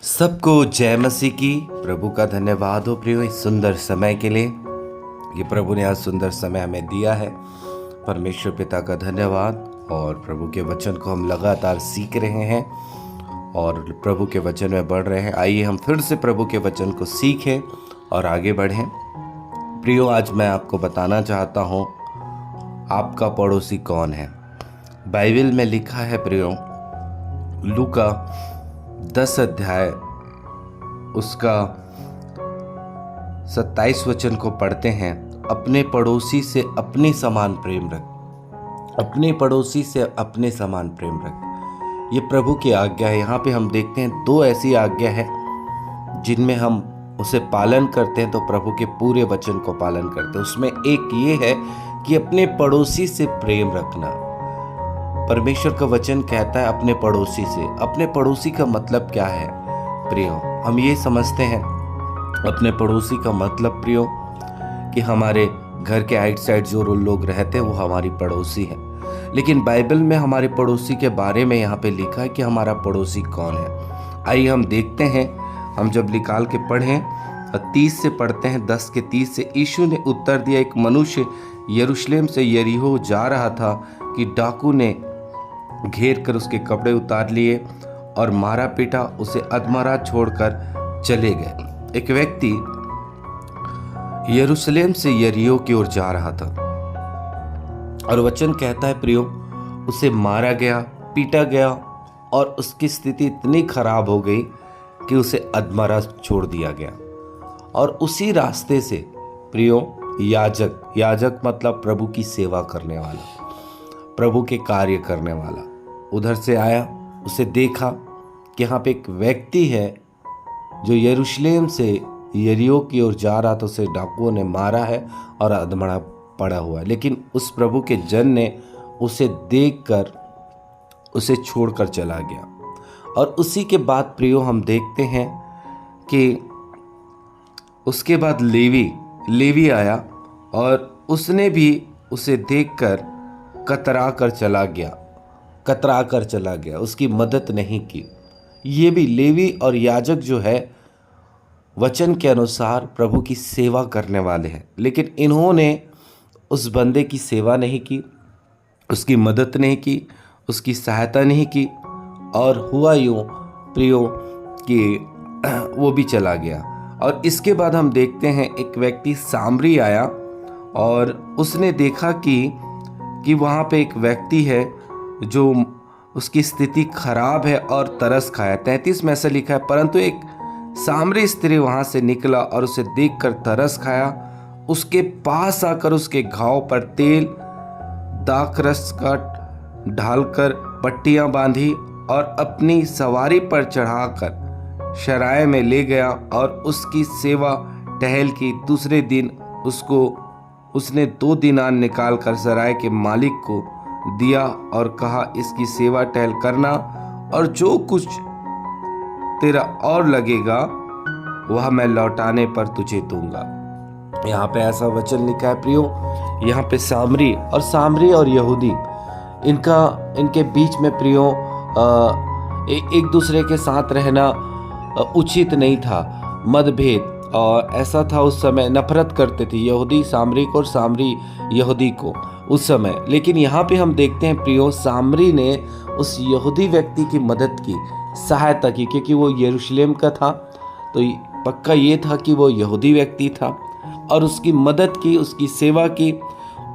सबको जय मसीह की। प्रभु का धन्यवाद हो प्रियो इस सुंदर समय के लिए। ये प्रभु ने आज सुंदर समय हमें दिया है। परमेश्वर पिता का धन्यवाद। और प्रभु के वचन को हम लगातार सीख रहे हैं और प्रभु के वचन में बढ़ रहे हैं। आइए हम फिर से प्रभु के वचन को सीखें और आगे बढ़ें। प्रियो, आज मैं आपको बताना चाहता हूँ आपका पड़ोसी कौन है। बाइबल में लिखा है प्रियो, लूका 10 अध्याय उसका 27 वचन को पढ़ते हैं। अपने पड़ोसी से अपने समान प्रेम रख, अपने पड़ोसी से अपने समान प्रेम रख। ये प्रभु की आज्ञा है। यहाँ पे हम देखते हैं 2 ऐसी आज्ञा है जिनमें हम उसे पालन करते हैं तो प्रभु के पूरे वचन को पालन करते हैं। उसमें एक ये है कि अपने पड़ोसी से प्रेम रखना। परमेश्वर का वचन कहता है अपने पड़ोसी से। अपने पड़ोसी का मतलब क्या है प्रियो? हम ये समझते हैं अपने पड़ोसी का मतलब प्रियो कि हमारे घर के आइट साइड जो लोग रहते हैं वो हमारी पड़ोसी है। लेकिन बाइबल में हमारे पड़ोसी के बारे में यहाँ पे लिखा है कि हमारा पड़ोसी कौन है। आइए हम देखते हैं। हम जब निकाल के पढ़ें 30 से पढ़ते हैं, 10 के 30 से। यीशु ने उत्तर दिया, एक मनुष्य यरूशलेम से यरीहो जा रहा था कि डाकू ने घेर कर उसके कपड़े उतार लिए और मारा पीटा, उसे अधमरा छोड़कर चले गए। एक व्यक्ति यरूशलेम से यरीहो की ओर जा रहा था और वचन कहता है प्रियो, उसे मारा गया, पीटा गया और उसकी स्थिति इतनी खराब हो गई कि उसे अधमरा छोड़ दिया गया। और उसी रास्ते से प्रियो याजक मतलब प्रभु की सेवा करने वाला, प्रभु के कार्य करने वाला उधर से आया। उसे देखा कि यहाँ पे एक व्यक्ति है जो यरूशलेम से यरीहो की ओर जा रहा था, उसे डाकुओं ने मारा है और अधमरा पड़ा हुआ है। लेकिन उस प्रभु के जन ने उसे देखकर उसे छोड़कर चला गया। और उसी के बाद प्रियो हम देखते हैं कि उसके बाद लेवी आया और उसने भी उसे देखकर कतरा कर चला गया, उसकी मदद नहीं की। ये भी लेवी और याजक जो है वचन के अनुसार प्रभु की सेवा करने वाले हैं, लेकिन इन्होंने उस बंदे की सेवा नहीं की, उसकी मदद नहीं की, उसकी सहायता नहीं की। और हुआ यूँ प्रियो कि वो भी चला गया। और इसके बाद हम देखते हैं एक व्यक्ति सामरी आया और उसने देखा कि वहाँ पे एक व्यक्ति है जो उसकी स्थिति खराब है और तरस खाया। 33 में ऐसा लिखा है, परंतु एक सामरी स्त्री वहाँ से निकला और उसे देखकर तरस खाया। उसके पास आकर उसके घाव पर तेल दाखरस का ढालकर पट्टियाँ बांधी और अपनी सवारी पर चढ़ाकर शराय में ले गया और उसकी सेवा टहल की। दूसरे दिन उसने 2 दीनार निकाल कर सराय के मालिक को दिया और कहा, इसकी सेवा टहल करना और जो कुछ तेरा और लगेगा वह मैं लौटाने पर तुझे दूंगा। यहाँ पे ऐसा वचन लिखा है प्रियो। यहाँ पे सामरी और यहूदी इनके बीच में प्रियो एक दूसरे के साथ रहना उचित नहीं था। मतभेद और ऐसा था उस समय, नफरत करते थे यहूदी सामरी को और सामरी यहूदी को उस समय। लेकिन यहाँ पे हम देखते हैं प्रियो, सामरी ने उस यहूदी व्यक्ति की मदद की, सहायता की, क्योंकि वो यरूशलेम का था तो पक्का ये था कि वो यहूदी व्यक्ति था। और उसकी मदद की, उसकी सेवा की।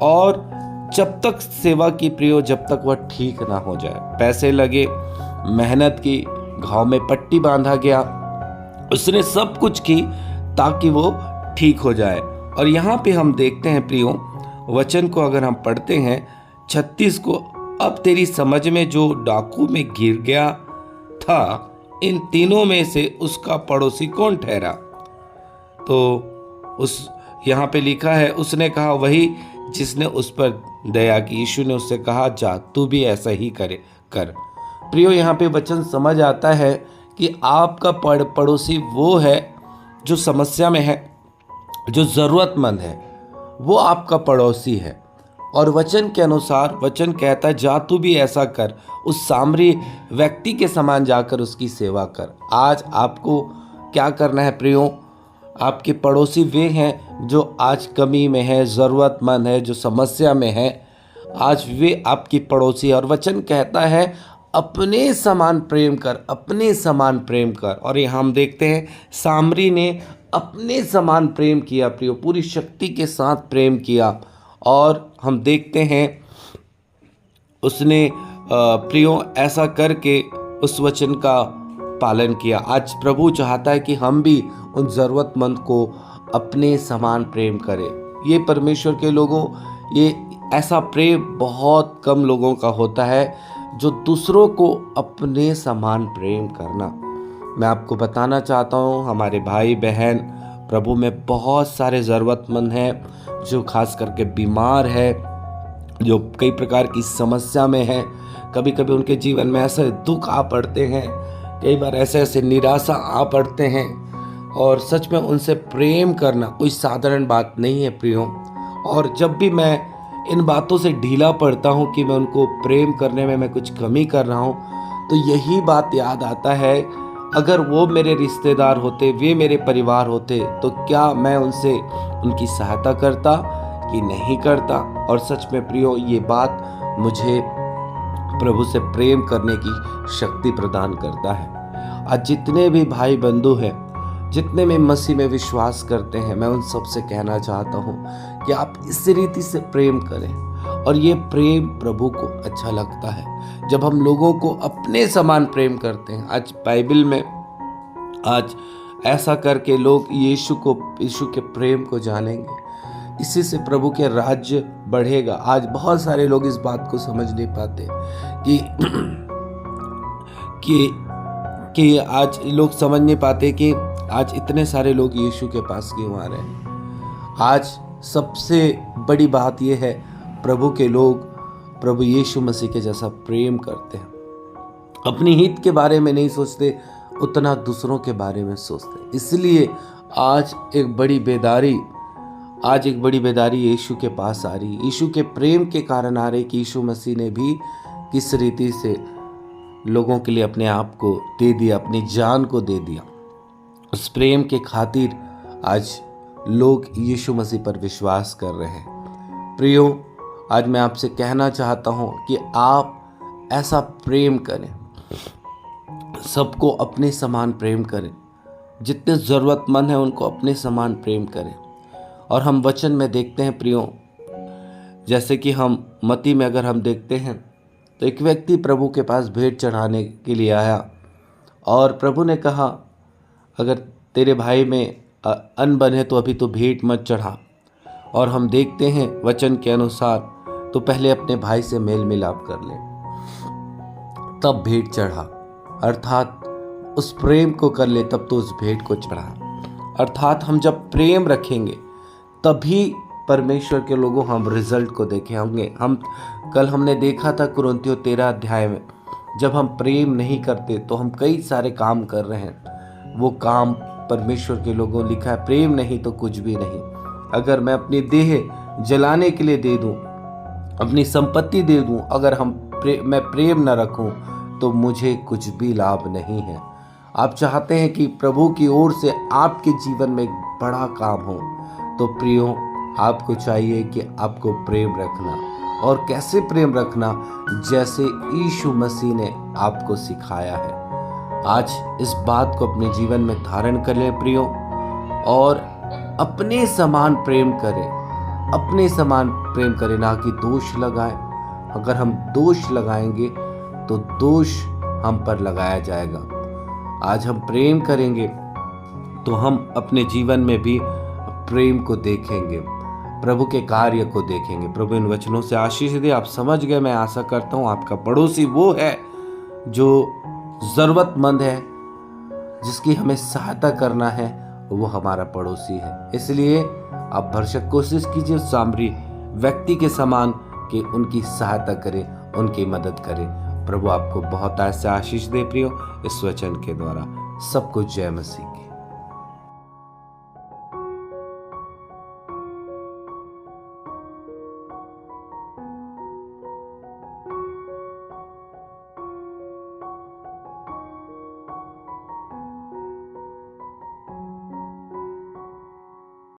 और जब तक सेवा की प्रियो, जब तक वह ठीक ना हो जाए। पैसे लगे, मेहनत की, घाव में पट्टी बांधा गया, उसने सब कुछ की ताकि वो ठीक हो जाए। और यहाँ पे हम देखते हैं प्रियो, वचन को अगर हम पढ़ते हैं 36 को, अब तेरी समझ में जो डाकू में गिर गया था, इन तीनों में से उसका पड़ोसी कौन ठहरा? तो यहाँ पे लिखा है, उसने कहा, वही जिसने उस पर दया की। यीशु ने उससे कहा, जा तू भी ऐसा ही कर। प्रियो, यहाँ पे वचन समझ आता है कि आपका पड़ोसी वो है जो समस्या में है, जो ज़रूरतमंद है, वो आपका पड़ोसी है। और वचन के अनुसार वचन कहता है जा तू भी ऐसा कर, उस सामरी व्यक्ति के समान जाकर उसकी सेवा कर। आज आपको क्या करना है प्रियो? आपके पड़ोसी वे हैं जो आज कमी में है, ज़रूरतमंद है, जो समस्या में है, आज वे आपकी पड़ोसी। और वचन कहता है अपने समान प्रेम कर, अपने समान प्रेम कर। और यहाँ हम देखते हैं सामरी ने अपने समान प्रेम किया प्रियो, पूरी शक्ति के साथ प्रेम किया। और हम देखते हैं उसने प्रियो ऐसा करके उस वचन का पालन किया। आज प्रभु चाहता है कि हम भी उन ज़रूरतमंद को अपने समान प्रेम करें। ये परमेश्वर के लोगों, ये ऐसा प्रेम बहुत कम लोगों का होता है जो दूसरों को अपने समान प्रेम करना। मैं आपको बताना चाहता हूँ हमारे भाई बहन प्रभु में बहुत सारे ज़रूरतमंद हैं, जो खास करके बीमार है, जो कई प्रकार की समस्या में है। कभी कभी उनके जीवन में ऐसे दुख आ पड़ते हैं, कई बार ऐसे निराशा आ पड़ते हैं। और सच में उनसे प्रेम करना कोई साधारण बात नहीं है प्रियो। और जब भी मैं इन बातों से ढीला पड़ता हूँ कि मैं उनको प्रेम करने में मैं कुछ कमी कर रहा हूँ, तो यही बात याद आता है, अगर वो मेरे रिश्तेदार होते, वे मेरे परिवार होते, तो क्या मैं उनसे उनकी सहायता करता कि नहीं करता। और सच में प्रियो ये बात मुझे प्रभु से प्रेम करने की शक्ति प्रदान करता है। आज जितने भी भाई बंधु हैं, जितने भी मसीह में विश्वास करते हैं, मैं उन सब से कहना चाहता हूँ कि आप इस रीति से प्रेम करें। और ये प्रेम प्रभु को अच्छा लगता है जब हम लोगों को अपने समान प्रेम करते हैं। आज बाइबल में आज ऐसा करके लोग यीशु के प्रेम को जानेंगे, इसी से प्रभु के राज्य बढ़ेगा। आज बहुत सारे लोग इस बात को समझ नहीं पाते कि आज लोग समझ नहीं पाते कि आज इतने सारे लोग यीशु के पास क्यों आ रहे हैं। आज सबसे बड़ी बात यह है प्रभु के लोग प्रभु यीशु मसीह के जैसा प्रेम करते हैं, अपनी हित के बारे में नहीं सोचते, उतना दूसरों के बारे में सोचते। इसलिए आज एक बड़ी बेदारी यीशु के पास आ रही, यीशु के प्रेम के कारण आ रही कि यीशु मसीह ने भी किस रीति से लोगों के लिए अपने आप को दे दिया, अपनी जान को दे दिया। उस प्रेम के खातिर आज लोग यीशु मसीह पर विश्वास कर रहे हैं। प्रियो, आज मैं आपसे कहना चाहता हूं कि आप ऐसा प्रेम करें, सबको अपने समान प्रेम करें, जितने ज़रूरतमंद हैं उनको अपने समान प्रेम करें। और हम वचन में देखते हैं प्रियो, जैसे कि हम मत्ती में अगर हम देखते हैं तो एक व्यक्ति प्रभु के पास भेंट चढ़ाने के लिए आया और प्रभु ने कहा अगर तेरे भाई में अनबन है तो अभी तो भेंट मत चढ़ा। और हम देखते हैं वचन के अनुसार तो पहले अपने भाई से मेल मिलाप कर ले, तब भेंट चढ़ा, अर्थात उस प्रेम को कर ले, तब तो उस भेंट को चढ़ा। अर्थात हम जब प्रेम रखेंगे तभी परमेश्वर के लोगों हम रिजल्ट को देखे होंगे। कल हमने देखा था कुरिन्थियों 13 अध्याय में, जब हम प्रेम नहीं करते तो हम कई सारे काम कर रहे हैं, वो काम परमेश्वर के लोगों लिखा है प्रेम नहीं तो कुछ भी नहीं। अगर मैं अपनी देह जलाने के लिए दे दूं, अपनी संपत्ति दे दूं, अगर मैं प्रेम न रखूं तो मुझे कुछ भी लाभ नहीं है। आप चाहते हैं कि प्रभु की ओर से आपके जीवन में एक बड़ा काम हो, तो प्रियो आपको चाहिए कि आपको प्रेम रखना। और कैसे प्रेम रखना? जैसे यीशु मसीह ने आपको सिखाया है। आज इस बात को अपने जीवन में धारण कर लें प्रियो, और अपने समान प्रेम करें, अपने समान प्रेम करें, ना कि दोष लगाएं। अगर हम दोष लगाएंगे तो दोष हम पर लगाया जाएगा। आज हम प्रेम करेंगे तो हम अपने जीवन में भी प्रेम को देखेंगे, प्रभु के कार्य को देखेंगे। प्रभु इन वचनों से आशीष दे। आप समझ गए, मैं आशा करता हूँ। आपका पड़ोसी वो है जो ज़रूरतमंद है, जिसकी हमें सहायता करना है, वो हमारा पड़ोसी है। इसलिए आप भरसक कोशिश कीजिए उस सामरी व्यक्ति के समान कि उनकी सहायता करें, उनकी मदद करें। प्रभु आपको बहुत ऐसा आशीष दे प्रियो, इस वचन के द्वारा। सबको जय मसीह की।